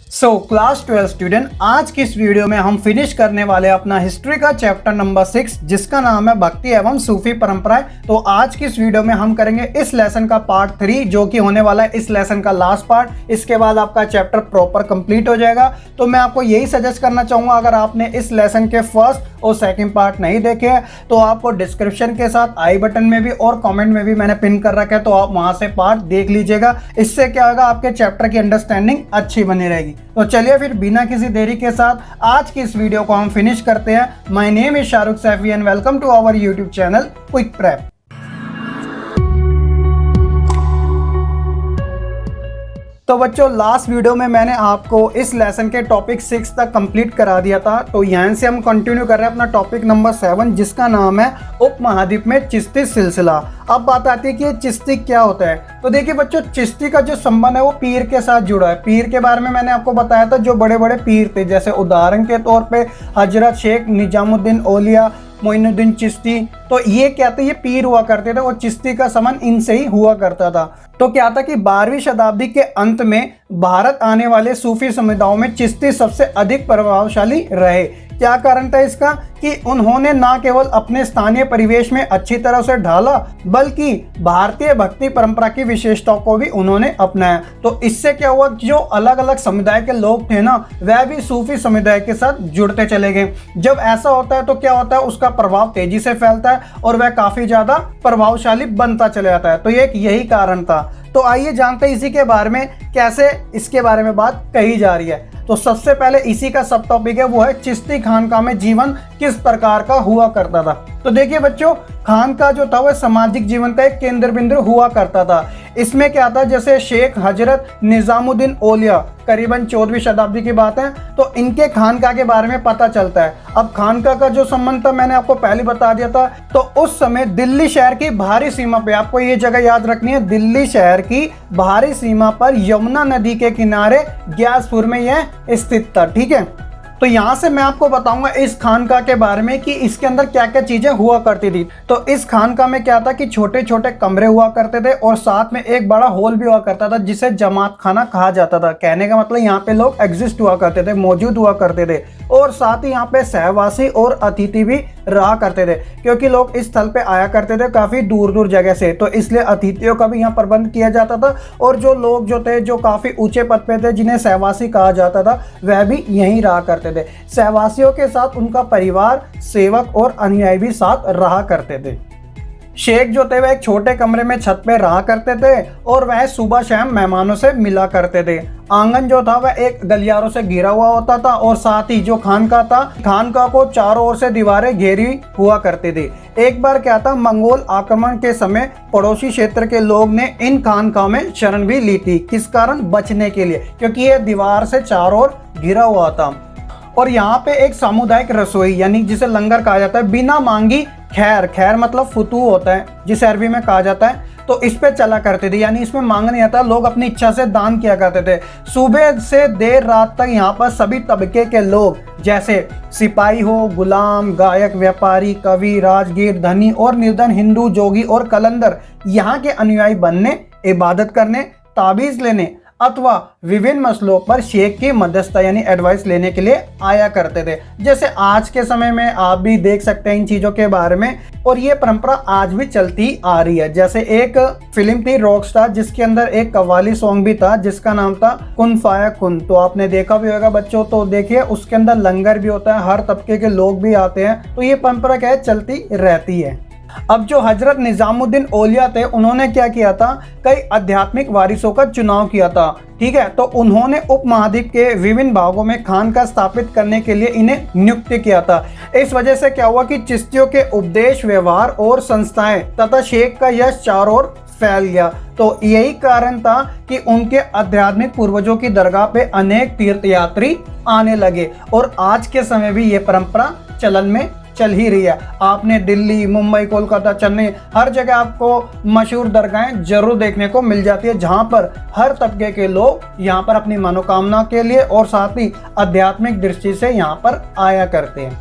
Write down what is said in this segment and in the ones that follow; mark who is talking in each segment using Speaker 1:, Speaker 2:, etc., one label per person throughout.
Speaker 1: Class 12 student, आज की इस वीडियो में हम फिनिश करने वाले अपना हिस्ट्री का चैप्टर नंबर 6 जिसका नाम है भक्ति एवं सूफी परंपराएं। तो आज की इस वीडियो में हम करेंगे इस लेसन का पार्ट 3 जो कि होने वाला है इस लेसन का लास्ट पार्ट। इसके बाद आपका चैप्टर प्रॉपर कंप्लीट हो जाएगा। तो मैं आपको यही सजेस्ट करना चाहूँगा, अगर आपने इस लेसन के फर्स्ट और सेकंड पार्ट नहीं देखे हैं तो आपको डिस्क्रिप्शन के साथ आई बटन में भी और कमेंट में भी मैंने पिन कर रखा है, तो आप वहां से पार्ट देख लीजिएगा। इससे क्या होगा, आपके चैप्टर की अंडरस्टैंडिंग अच्छी बनी रहेगी। तो चलिए फिर बिना किसी देरी के साथ आज की इस वीडियो को हम फिनिश करते हैं। My name is Shahrukh Saifi and welcome to our YouTube channel quick prep. तो बच्चों, लास्ट वीडियो में मैंने आपको इस लेसन के टॉपिक 6 तक कंप्लीट करा दिया था। तो यहाँ से हम कंटिन्यू कर रहे हैं अपना टॉपिक नंबर 7 जिसका नाम है उपमहाद्वीप में चिश्ती सिलसिला। अब बात आती है कि ये चिश्ती क्या होता है। तो देखिए बच्चों, चिश्ती का जो संबंध है वो पीर के साथ जुड़ा है। पीर के बारे में मैंने आपको बताया था, जो बड़े बड़े पीर थे, जैसे उदाहरण के तौर पे हजरत शेख निजामुद्दीन औलिया, मोइनुद्दीन चिश्ती। तो ये क्या थे, ये पीर हुआ करते थे और चिश्ती का संबंध इनसे ही हुआ करता था। तो क्या था कि 12वीं शताब्दी के अंत में भारत आने वाले सूफी समुदायों में चिश्ती सबसे अधिक प्रभावशाली रहे। क्या कारण था इसका कि उन्होंने ना केवल अपने स्थानीय परिवेश में अच्छी तरह से ढाला बल्कि भारतीय भक्ति परंपरा की विशेषताओं को भी उन्होंने अपनाया। तो इससे क्या हुआ कि जो अलग अलग समुदाय के लोग थे ना, वह भी सूफी समुदाय के साथ जुड़ते चले गए। जब ऐसा होता है तो क्या होता है, उसका प्रभाव तेजी से फैलता है और वह काफी ज्यादा प्रभावशाली बनता चला जाता है। तो ये एक यही कारण था। तो आइए जानते हैं इसी के बारे में, कैसे इसके बारे में बात कही जा रही है। तो सबसे पहले इसी का सब टॉपिक है, वो है चिश्ती खानका में जीवन किस प्रकार का हुआ करता था। तो देखिए बच्चों, खानका जो था वह सामाजिक जीवन का एक केंद्र बिंदु हुआ करता था। इसमें क्या था, जैसे शेख हजरत निजामुद्दीन औलिया, करीबन 14वीं शताब्दी की बात है, तो इनके खानका के बारे में पता चलता है। अब खानका का जो संबंध था मैंने आपको पहले बता दिया था। तो उस समय दिल्ली शहर की बाहरी सीमा पे, आपको ये जगह याद रखनी है, दिल्ली शहर की बाहरी सीमा पर यमुना नदी के किनारे ग्यासपुर में यह स्थित था। ठीक है, तो यहाँ से मैं आपको बताऊंगा इस खानका के बारे में कि इसके अंदर क्या क्या चीजें हुआ करती थी। तो इस खानका में क्या था कि छोटे छोटे कमरे हुआ करते थे और साथ में एक बड़ा हॉल भी हुआ करता था जिसे जमात खाना कहा जाता था। कहने का मतलब यहाँ पे लोग एग्जिस्ट हुआ करते थे, मौजूद हुआ करते थे। और साथ ही यहाँ पे सहवासी और अतिथि भी रहा करते थे, क्योंकि लोग इस स्थल पे आया करते थे काफी दूर दूर जगह से। तो इसलिए अतिथियों का भी यहाँ प्रबंध किया जाता था और जो लोग जो थे, जो काफी ऊंचे पद पे थे, जिन्हें सहवासी कहा जाता था, वह भी यहीं रहा करते थे। सहवासियों के साथ उनका परिवार, सेवक और अनुयायी भी साथ रहा करते थे। शेख जो थे वह एक छोटे कमरे में छत पे रहा करते थे और वह सुबह शाम मेहमानों से मिला करते थे। आंगन जो था वह एक गलियारों से घिरा हुआ होता था और साथ ही जो खानका था, खानका को चारों ओर से दीवारें घेरी हुआ करती थी। एक बार क्या था, मंगोल आक्रमण के समय पड़ोसी क्षेत्र के लोग ने इन खानका में शरण भी ली थी। किस कारण? बचने के लिए, क्योंकि यह दीवार से चारों ओर घिरा हुआ था। और यहाँ पे एक सामुदायिक रसोई, यानी जिसे लंगर कहा जाता है, बिना मांगी खैर, खैर मतलब फुतू होता है जिसे अरबी में कहा जाता है, तो इस पे चला करते थे। यानी इसमें मांग नहीं आता, लोग अपनी इच्छा से दान किया करते थे। सुबह से देर रात तक यहाँ पर सभी तबके के लोग, जैसे सिपाही हो, गुलाम, गायक, व्यापारी, कवि, राजगीर, धनी और निर्धन, हिंदू, जोगी और कलंदर, यहाँ के अनुयायी बनने, इबादत करने, ताबीज लेने अथवा विभिन्न मसलों पर शेख की मध्यस्थता यानी एडवाइस लेने के लिए आया करते थे। जैसे आज के समय में आप भी देख सकते हैं इन चीज़ों के बारे में, और ये परंपरा आज भी चलती आ रही है। जैसे एक फिल्म थी रॉकस्टार, जिसके अंदर एक कव्वाली सॉन्ग भी था जिसका नाम था कुन फाया कुन, तो आपने देखा भी होगा बच्चों। तो देखिए उसके अंदर लंगर भी होता है, हर तबके के लोग भी आते हैं। तो ये परंपरा क्या है, चलती रहती है। अब जो हजरत निजामुद्दीन औलिया थे, उन्होंने क्या किया था, कई आध्यात्मिक वारिसों का चुनाव किया था। ठीक है, तो उन्होंने उपमहाद्वीप के विभिन्न भागों में खानका स्थापित करने के लिए इन्हें नियुक्त किया था। इस वजह से क्या हुआ कि चिश्तियों के उपदेश, व्यवहार और संस्थाएं तथा शेख का यश चारों ओर फैल गया। तो यही कारण था कि उनके आध्यात्मिक पूर्वजों की दरगाह पे अनेक तीर्थयात्री आने लगे और आज के समय भी ये परंपरा चलन में चल ही रही है। आपने दिल्ली, मुंबई, कोलकाता, चेन्नई, हर जगह आपको मशहूर दरगाहें जरूर देखने को मिल जाती है, जहां पर हर तबके के लोग यहां पर अपनी मनोकामना के लिए और साथ ही आध्यात्मिक दृष्टि से यहां पर आया करते हैं।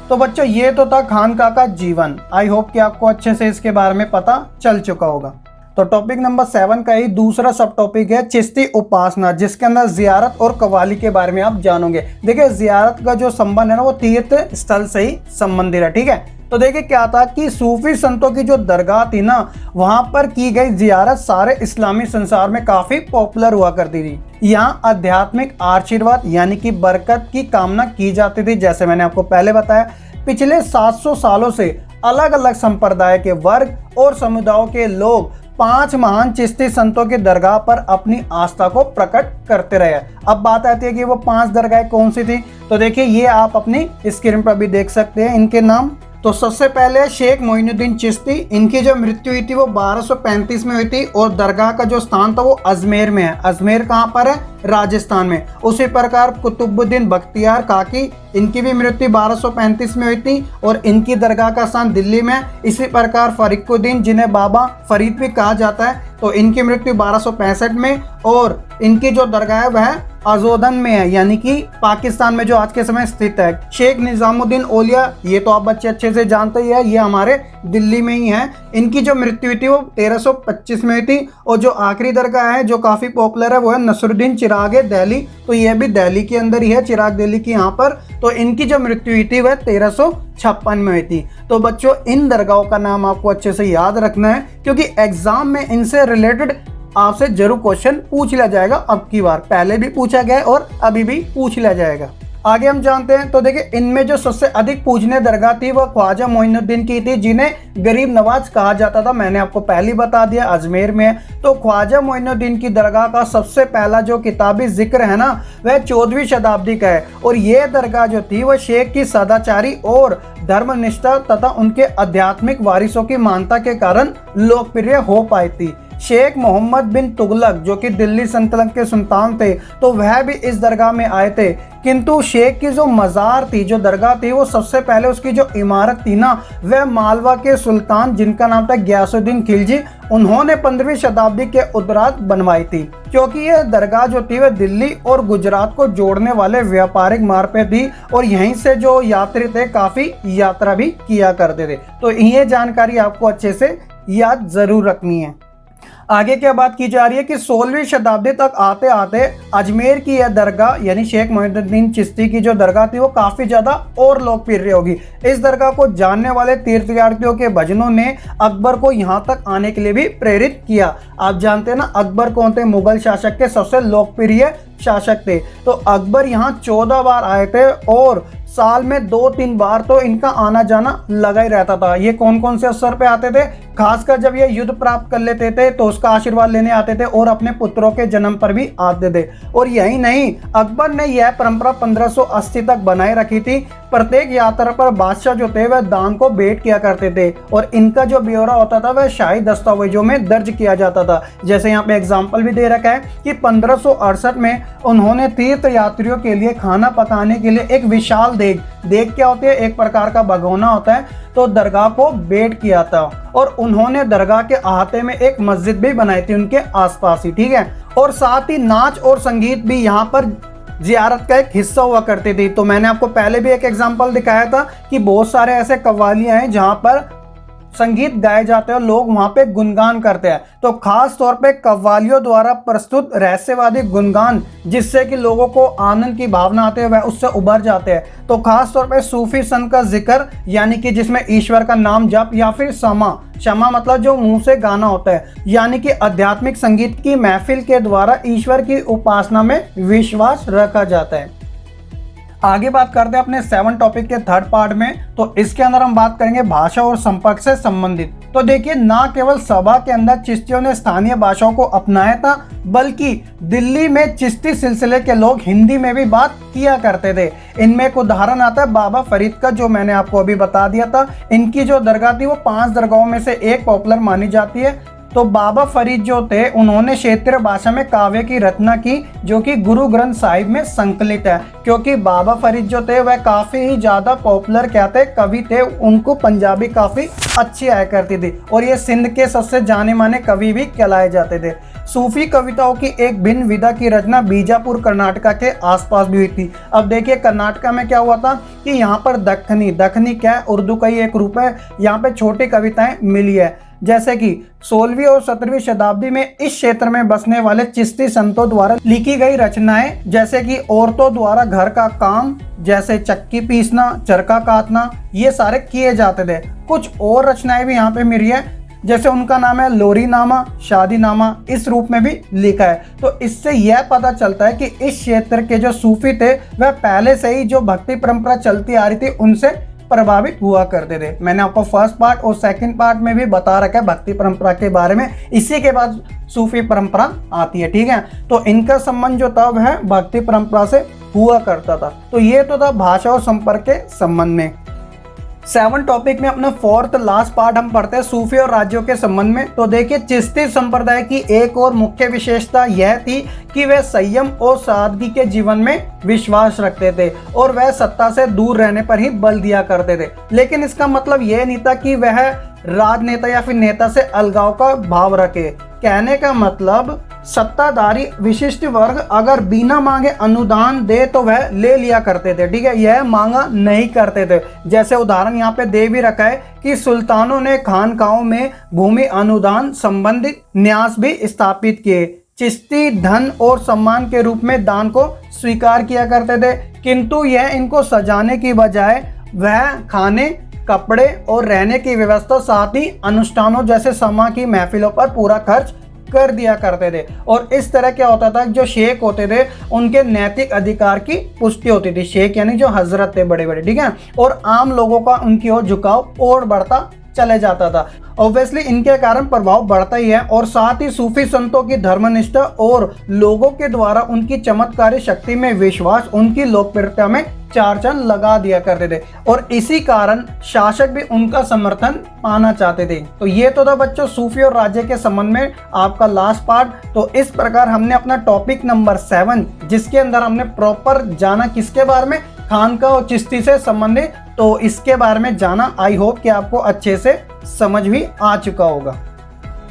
Speaker 1: तो बच्चों, ये तो था खानका का जीवन। आई होप कि आपको अच्छे से इसके बारे में पता चल चुका होगा। तो टॉपिक नंबर 7 का ही दूसरा सब टॉपिक है चिश्ती उपासना, जिसके अंदर जियारत और कव्वाली के बारे में आप जानोगे। देखिए जियारत का जो संबंध है ना वो तीर्थ स्थल से ही संबंधित है, ठीक है। तो देखिए क्या था कि सूफी संतों की जो दरगाह थी ना, वहां पर की गई जियारत सारे इस्लामी संसार में काफी पॉपुलर हुआ करती थी। यहाँ आध्यात्मिक आशीर्वाद यानी कि बरकत की कामना की जाती थी। जैसे मैंने आपको पहले बताया, पिछले 700 सालों से अलग अलग संप्रदाय के वर्ग और समुदायों के लोग 5 महान चिश्ती संतों की दरगाह पर अपनी आस्था को प्रकट करते रहे। अब बात आती है कि वो 5 दरगाहें कौन सी थी। तो देखिए ये आप अपनी स्क्रीन पर भी देख सकते हैं इनके नाम। तो सबसे पहले शेख मोइनुद्दीन चिश्ती, इनकी जो मृत्यु हुई थी वो 1235 में हुई थी और दरगाह का जो स्थान था वो अजमेर में है। अजमेर कहाँ पर है? राजस्थान में। उसी प्रकार कुतुबुद्दीन बख्तियार काकी, इनकी भी मृत्यु 1235 में हुई थी और इनकी दरगाह का स्थान दिल्ली में है। इसी प्रकार फरीदुद्दीन, जिन्हें बाबा फरीद भी कहा जाता है, तो इनकी मृत्यु 1265 में और इनकी जो दरगाह है वह अजोदन में है, यानी कि पाकिस्तान में जो आज के समय स्थित है। शेख निजामुद्दीन औलिया, ये तो आप बच्चे अच्छे से जानते ही है, ये हमारे दिल्ली में ही है। इनकी जो मृत्यु हुई थी वो 1325 में हुई थी। और जो आखिरी दरगाह है जो काफी पॉपुलर है वो है नसरुद्दीन चिरागे दिल्ली, तो यह भी दिल्ली के अंदर ही है, चिराग दिल्ली की यहाँ पर। तो इनकी जो मृत्यु हुई थी वह 1356 में हुई थी। तो बच्चों इन दरगाहों का नाम आपको अच्छे से याद रखना है, क्योंकि एग्जाम में इनसे रिलेटेड आपसे जरूर क्वेश्चन पूछ लिया जाएगा। अब की बार पहले भी पूछा गया और अभी भी पूछ लिया जाएगा। आगे हम जानते हैं। तो देखिए इनमें जो सबसे अधिक पूजनीय दरगाह थी वह ख्वाजा मोइनुद्दीन की थी, जिन्हें गरीब नवाज कहा जाता था। मैंने आपको पहले बता दिया अजमेर में है। तो ख्वाजा मोइनुद्दीन की दरगाह का सबसे पहला जो किताबी जिक्र है ना वह 14वीं शताब्दी का है। और यह दरगाह जो थी वह शेख की सदाचारी और धर्मनिष्ठा तथा उनके आध्यात्मिक वारिसों की मान्यता के कारण लोकप्रिय हो पाई थी। शेख मोहम्मद बिन तुगलक जो कि दिल्ली सल्तनत के सुल्तान थे, तो वह भी इस दरगाह में आए थे। किंतु शेख की जो मज़ार थी, जो दरगाह थी, वो सबसे पहले उसकी जो इमारत थी ना वह मालवा के सुल्तान, जिनका नाम था गयासुद्दीन खिलजी, उन्होंने 15वीं शताब्दी के उत्तरार्ध बनवाई थी। क्योंकि यह दरगाह जो थी वह दिल्ली और गुजरात को जोड़ने वाले व्यापारिक मार्ग पे थी और यहीं से जो यात्री थे काफ़ी यात्रा भी किया करते थे। तो ये जानकारी आपको अच्छे से याद जरूर रखनी है। आगे क्या बात की जा रही है कि 16वीं शताब्दी तक आते आते अजमेर की यह दरगाह यानी शेख मोइनुद्दीन चिश्ती की जो दरगाह थी वो काफ़ी ज़्यादा और लोकप्रिय होगी। इस दरगाह को जानने वाले तीर्थयात्रियों के भजनों ने अकबर को यहाँ तक आने के लिए भी प्रेरित किया। आप जानते हैं ना अकबर कौन थे? मुगल शासक के सबसे लोकप्रिय शासक थे। तो अकबर यहाँ 14 बार आए थे और साल में 2-3 बार तो इनका आना जाना लगा ही रहता था। ये कौन कौन से अवसर पे आते थे? खासकर जब ये युद्ध प्राप्त कर लेते थे तो उसका आशीर्वाद लेने आते थे और अपने पुत्रों के जन्म पर भी आते थे। और यही नहीं, अकबर ने यह परंपरा 1580 तक बनाए रखी थी। प्रत्येक यात्रा पर बादशाह जो थे वह दान को भेंट किया करते थे और इनका जो ब्यौरा होता था वह शाही दस्तावेजों में दर्ज किया जाता था। जैसे यहाँ पे एग्जाम्पल भी दे रखा है कि 1568 में उन्होंने तीर्थ यात्रियों के लिए खाना पकाने के लिए एक विशाल देग क्या होती है? एक प्रकार का भगोना होता है, तो दरगाह को भेंट किया था। और उन्होंने दरगाह के अहाते में एक मस्जिद भी बनाई थी उनके आसपास ही, ठीक है। और साथ ही नाच और संगीत भी यहाँ पर जियारत का एक हिस्सा हुआ करती थी। तो मैंने आपको पहले भी एक एग्जांपल दिखाया था कि बहुत सारे ऐसे कव्वालियां हैं जहां पर संगीत गाए जाते हैं और लोग वहां पे गुणगान करते हैं। तो खास तौर पे कव्वालियों द्वारा प्रस्तुत रहस्यवादी गुणगान, जिससे कि लोगों को आनंद की भावना आती है, वह उससे उभर जाते हैं। तो खास तौर पे सूफी संत का जिक्र, यानी कि जिसमें ईश्वर का नाम जप, या फिर क्षमा मतलब जो मुंह से गाना होता है, यानी कि आध्यात्मिक संगीत की महफिल के द्वारा ईश्वर की उपासना में विश्वास रखा जाता है। आगे बात करते हैं अपने 7 टॉपिक के 3rd पार्ट में। तो इसके अंदर हम बात करेंगे भाषा और संपर्क से संबंधित। तो देखिए ना केवल सभा के अंदर चिश्तियों ने स्थानीय भाषाओं को अपनाया था, बल्कि दिल्ली में चिश्ती सिलसिले के लोग हिंदी में भी बात किया करते थे। इनमें एक उदाहरण आता है बाबा फरीद का, जो मैंने आपको अभी बता दिया था। इनकी जो दरगाह थी वो 5 दरगाहों में से एक पॉपुलर मानी जाती है। तो बाबा फरीद जो थे उन्होंने क्षेत्रीय भाषा में काव्य की रचना की, जो कि गुरु ग्रंथ साहिब में संकलित है। क्योंकि बाबा फरीद जो थे वह काफ़ी ही ज़्यादा पॉपुलर कवि थे, उनको पंजाबी काफ़ी अच्छी आया करती थी और ये सिंध के सबसे जाने माने कवि भी कहलाए जाते थे। सूफी कविताओं की एक भिन्न विधा की रचना बीजापुर कर्नाटका के आसपास भी हुई थी। अब देखिए कर्नाटका में क्या हुआ था कि यहाँ पर दखनी क्या है? उर्दू का ही एक रूप है। यहाँ पे छोटी कविताएं मिली है। जैसे कि 16वीं और 17वीं शताब्दी में इस क्षेत्र में बसने वाले चिश्ती संतों द्वारा लिखी गई रचनाएं, जैसे कि औरतों द्वारा घर का काम जैसे चक्की पीसना, चरखा काटना, ये सारे किए जाते थे। कुछ और रचनाएं भी यहाँ पे मिली है, जैसे उनका नाम है लोरीनामा, शादीनामा, इस रूप में भी लिखा है। तो इससे यह पता चलता है कि इस क्षेत्र के जो सूफी थे वह पहले से ही जो भक्ति परंपरा चलती आ रही थी उनसे प्रभावित हुआ करते थे। मैंने आपको फर्स्ट पार्ट और सेकंड पार्ट में भी बता रखा है भक्ति परंपरा के बारे में, इसी के बाद सूफी परंपरा आती है, ठीक है। तो इनका संबंध जो था वह भक्ति परंपरा से हुआ करता था। तो ये तो था भाषा और संपर्क के संबंध में। 7 टॉपिक में अपना 4th लास्ट पार्ट हम पढ़ते हैं सूफी और राज्यों के संबंध में। तो देखिए, चिश्ती संप्रदाय की एक और मुख्य विशेषता यह थी कि वे संयम और सादगी के जीवन में विश्वास रखते थे और वह सत्ता से दूर रहने पर ही बल दिया करते थे। लेकिन इसका मतलब यह नहीं था कि वह राजनेता या फिर नेता से अलगाव का भाव रखे। कहने का मतलब सत्ताधारी विशिष्ट वर्ग अगर बिना मांगे अनुदान दे तो वह ले लिया करते थे, ठीक है, यह मांगा नहीं करते थे। जैसे उदाहरण यहाँ पे दे भी रखा है कि सुल्तानों ने खानकाहों में भूमि अनुदान संबंधित न्यास भी स्थापित किए। चिश्ती धन और सम्मान के रूप में दान को स्वीकार किया करते थे, किंतु यह इनको सजाने की बजाय वह खाने, कपड़े और रहने की व्यवस्था, साथ ही अनुष्ठानों जैसे समा की महफिलों पर पूरा खर्च कर दिया करते थे। और इस तरह क्या होता था, जो शेख होते थे उनके नैतिक अधिकार की पुष्टि होती थी। शेख यानी जो हजरत थे बड़े बड़े, ठीक है, और आम लोगों का उनकी ओर झुकाव और बढ़ता चले जाता था। ऑब्वियसली इनके कारण प्रभाव बढ़ता ही है, और साथ ही सूफी संतों की धर्मनिष्ठा और लोगों के द्वारा उनकी चमत्कारी शक्ति में विश्वास उनकी लोकप्रियता में 4 चांद लगा दिया करते थे, और इसी कारण शासक भी उनका समर्थन पाना चाहते थे। तो ये तो था बच्चों सूफी और राज्य के संबंध में आपका लास्ट पार्ट। तो इस प्रकार हमने अपना टॉपिक नंबर 7, जिसके अंदर हमने प्रॉपर जाना किसके बारे में, खानका और चिश्ती से संबंधित, तो इसके बारे में जाना। आई होप कि आपको अच्छे से समझ भी आ चुका होगा।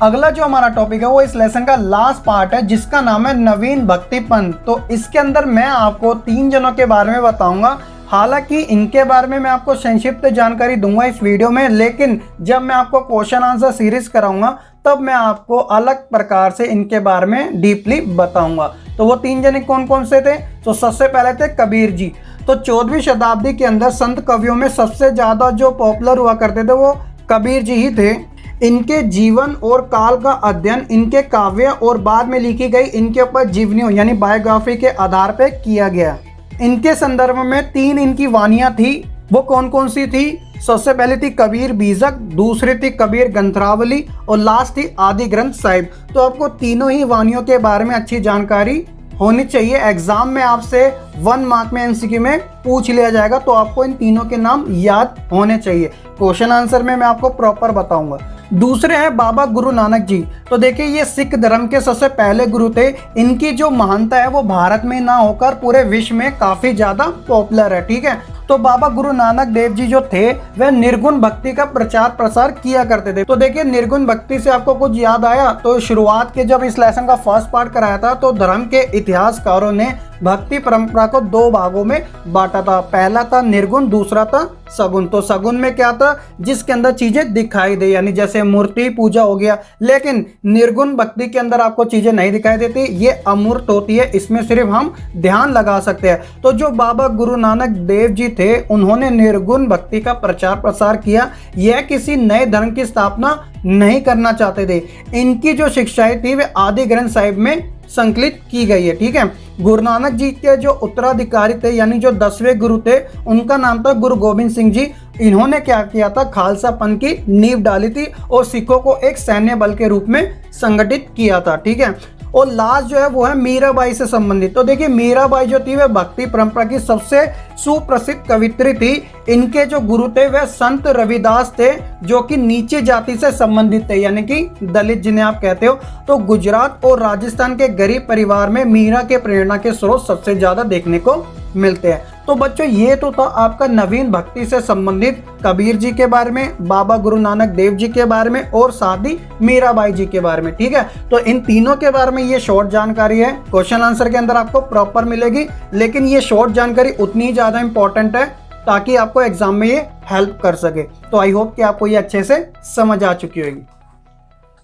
Speaker 1: अगला जो हमारा टॉपिक है वो इस लेसन का लास्ट पार्ट है, जिसका नाम है नवीन भक्ति पंथ। तो इसके अंदर मैं आपको 3 जनों के बारे में बताऊंगा। हालांकि इनके बारे में मैं आपको संक्षिप्त जानकारी दूंगा इस वीडियो में, लेकिन जब मैं आपको क्वेश्चन आंसर सीरीज कराऊंगा तब मैं आपको अलग प्रकार से इनके बारे में डीपली बताऊंगा। तो वो 3 जने कौन कौन से थे? तो सबसे पहले थे कबीर जी। तो 14वीं शताब्दी के अंदर संत कवियों में सबसे ज्यादा जो पॉपुलर हुआ करते थे वो कबीर जी ही थे। इनके जीवन और काल का अध्ययन इनके काव्य और बाद में लिखी गई इनके ऊपर जीवनियों यानी बायोग्राफी के आधार पर किया गया। इनके संदर्भ में 3 इनकी वानियां थी। वो कौन कौन सी थी? सबसे पहले थी कबीर बीजक, दूसरी थी कबीर ग्रंथावली और लास्ट थी आदि ग्रंथ साहिब। तो आपको तीनों ही वानियों के बारे में अच्छी जानकारी होनी चाहिए। एग्जाम में आपसे 1 मार्क में एमसीक्यू में पूछ लिया जाएगा, तो आपको इन तीनों के नाम याद होने चाहिए। क्वेश्चन आंसर में मैं आपको प्रॉपर बताऊंगा। दूसरे हैं बाबा गुरु नानक जी। तो देखिए, ये सिख धर्म के सबसे पहले गुरु थे। इनकी जो महानता है वो भारत में ना होकर पूरे विश्व में काफी ज्यादा पॉपुलर है, ठीक है। तो बाबा गुरु नानक देव जी जो थे वह निर्गुण भक्ति का प्रचार प्रसार किया करते थे। तो देखिए, निर्गुण भक्ति से आपको कुछ याद आया? तो शुरुआत के जब इस लेसन का फर्स्ट पार्ट कराया था तो धर्म के इतिहासकारों ने भक्ति परंपरा को 2 भागों में बांटा था। पहला था निर्गुण, दूसरा था सगुण। तो सगुण में क्या था? जिसके अंदर चीजें दिखाई दे, यानी जैसे मूर्ति पूजा हो गया। लेकिन निर्गुण भक्ति के अंदर आपको चीजें नहीं दिखाई देती, ये अमूर्त होती है, इसमें सिर्फ हम ध्यान लगा सकते हैं। तो जो बाबा गुरु नानक देव जी थे उन्होंने निर्गुण भक्ति का प्रचार प्रसार किया। यह किसी नए धर्म की स्थापना नहीं करना चाहते थे। इनकी जो शिक्षाएं थी वे आदि ग्रंथ साहिब में संकलित की गई है, ठीक है। गुरु नानक जी के जो उत्तराधिकारी थे यानी जो 10वें गुरु थे उनका नाम था गुरु गोबिंद सिंह जी। इन्होंने क्या किया था? खालसा पंथ की नींव डाली थी और सिखों को एक सैन्य बल के रूप में संगठित किया था, ठीक है। और लास्ट जो है वो है मीराबाई से संबंधित। तो देखिए, मीराबाई जो थी वह भक्ति परंपरा की सबसे सुप्रसिद्ध कवित्री थी। इनके जो गुरु थे वह संत रविदास थे, जो कि नीचे जाति से संबंधित थे, यानी कि दलित जिन्हें आप कहते हो। तो गुजरात और राजस्थान के गरीब परिवार में मीरा के प्रेरणा के स्रोत सबसे ज्यादा देखने को मिलते हैं। तो बच्चों, ये तो था आपका नवीन भक्ति से संबंधित कबीर जी के बारे में, बाबा गुरु नानक देव जी के बारे में और साथ ही मीराबाई जी के बारे में, ठीक है। तो इन तीनों के बारे में ये शॉर्ट जानकारी है, क्वेश्चन आंसर के अंदर आपको प्रॉपर मिलेगी। लेकिन ये शॉर्ट जानकारी उतनी ज्यादा इंपॉर्टेंट है ताकि आपको एग्जाम में ये हेल्प कर सके। तो आई होप कि आपको ये अच्छे से समझ आ चुकी होगी।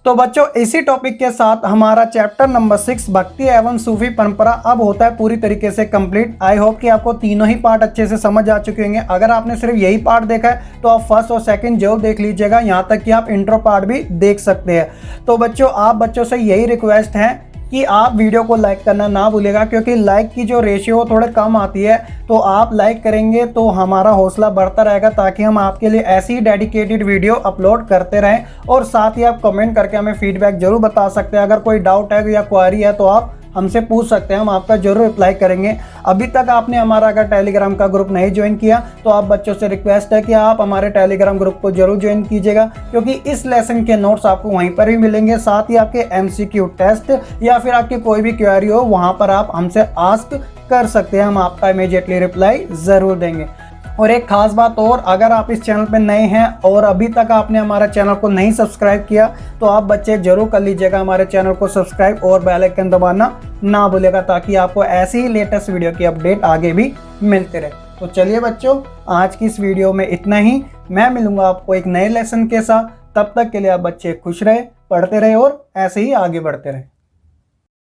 Speaker 1: तो बच्चों इसी टॉपिक के साथ हमारा चैप्टर नंबर 6 भक्ति एवं सूफी परंपरा अब होता है पूरी तरीके से कंप्लीट। आई होप कि आपको तीनों ही पार्ट अच्छे से समझ आ चुके होंगे। अगर आपने सिर्फ यही पार्ट देखा है तो आप फर्स्ट और सेकंड जरूर देख लीजिएगा, यहाँ तक कि आप इंट्रो पार्ट भी देख सकते हैं। तो बच्चों आप बच्चों से यही रिक्वेस्ट है कि आप वीडियो को लाइक करना ना भूलेगा, क्योंकि लाइक की जो रेशियो थोड़े कम आती है, तो आप लाइक करेंगे तो हमारा हौसला बढ़ता रहेगा, ताकि हम आपके लिए ऐसी डेडिकेटेड वीडियो अपलोड करते रहें। और साथ ही आप कमेंट करके हमें फीडबैक जरूर बता सकते हैं। अगर कोई डाउट है या क्वेरी है तो आप हमसे पूछ सकते हैं, हम आपका जरूर रिप्लाई करेंगे। अभी तक आपने हमारा अगर टेलीग्राम का ग्रुप नहीं ज्वाइन किया तो आप बच्चों से रिक्वेस्ट है कि आप हमारे टेलीग्राम ग्रुप को जरूर ज्वाइन कीजिएगा, क्योंकि इस लेसन के नोट्स आपको वहीं पर ही मिलेंगे। साथ ही आपके MCQ टेस्ट या फिर आपकी कोई भी क्वेरी हो वहाँ पर आप हमसे आस्क कर सकते हैं, हम आपका इमीडिएटली रिप्लाई ज़रूर देंगे। और एक खास बात और, अगर आप इस चैनल पे नए हैं और अभी तक आपने हमारा चैनल को नहीं सब्सक्राइब किया तो आप बच्चे जरूर कर लीजिएगा हमारे चैनल को सब्सक्राइब और बेल आइकन दबाना ना भूलेगा, ताकि आपको ऐसी ही लेटेस्ट वीडियो की अपडेट आगे भी मिलते रहे। तो चलिए बच्चों आज की इस वीडियो में इतना ही। मैं मिलूंगा आपको एक नए लेसन के साथ। तब तक के लिए आप बच्चे खुश रहे, पढ़ते रहे और ऐसे ही आगे बढ़ते रहे।